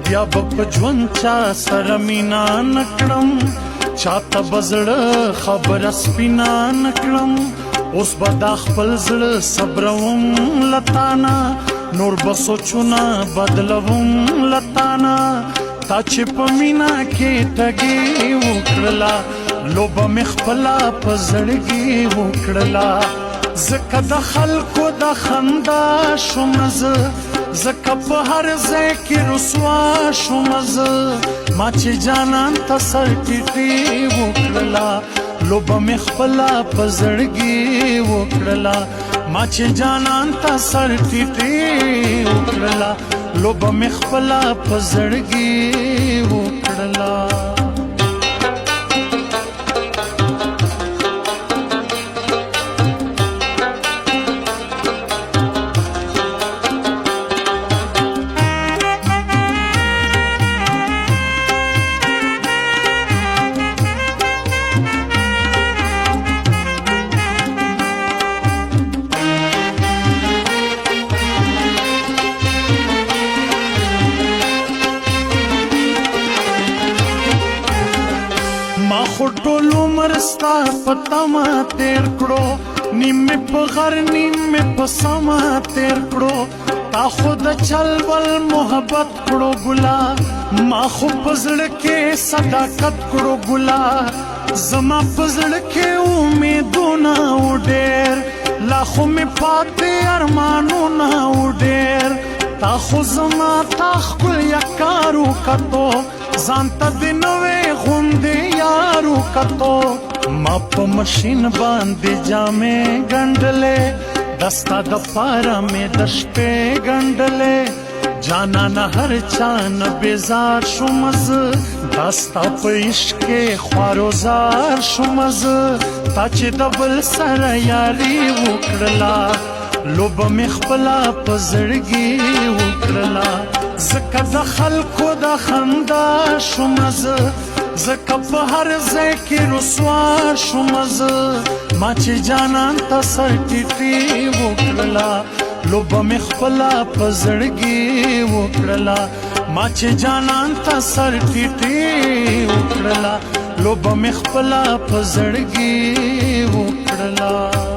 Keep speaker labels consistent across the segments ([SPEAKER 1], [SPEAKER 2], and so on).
[SPEAKER 1] بیا به په ژوند چا سره مینا نکړم چاته به زړه خبره سپینا نکړم اوس به دا خپل زړه صبروم لتانا نور به سوچونه بدلوم لتانا تا چې په مینا کې ټګي وکړله لوبه مې خپله په زړګي وکړله ځکه د خلکو د خندا شوم زه ځکه په هر ځای کې رسوا شوم زه ما چې جانان ته سر ټیټي وکړله لوبه مې خپله په زړګي وکړله ما چې جانان ته سر ټیټي وکړله لوبه مې خپله په زړګي وکړله خو ټول عمر ستا په تمه تیر کړو نیم مې په غر نیم مې په سمه تیر کړو تا خو د چل ول محبت کړو ګلا ما خو په زړه کې صداقت کړو ګلا زما په زړه کې امیدونه و ډېر لا خو مې پاتې ارمانونه و ډېر تا خو زما تا ښکل یکارو کتو ځان ته د نوې غوندې یارو کتو ما په مشین باندې جامې ګنډلې دستا د پاره مې د شپې ګنډلې جانانه هر چا نه بیزار شوم زه دا ستا په عشق کې خواروزار شوم زه تا چې د بل سره یاري وکړله لوبه مې خپله په زړګي وکړله ځکه د خلکو د خندا شوم زه ځکه په هر ځای کې رسوا شوم زه ما چې جانان ته سر ټیټي وکړله لوبه مې خپله په زړګي وکړله ما چې جانان ته سر ټیټي وکړله لوبه مې خپله په زړګي وکړله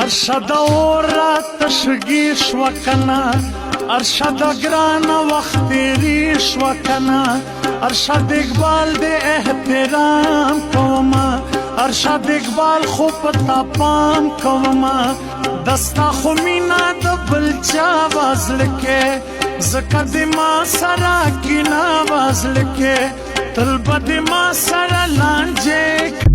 [SPEAKER 1] ارشد اور تشگی شوکنا ارشد گران وقت تیری شوکنا ارشد اقبال دے احترام کوما ارشد اقبال خوب تا پام کوما دستا خو مینا د بل چا واز لکه زکه د ما سره کینا واز لکه تل بد ما سره لانجه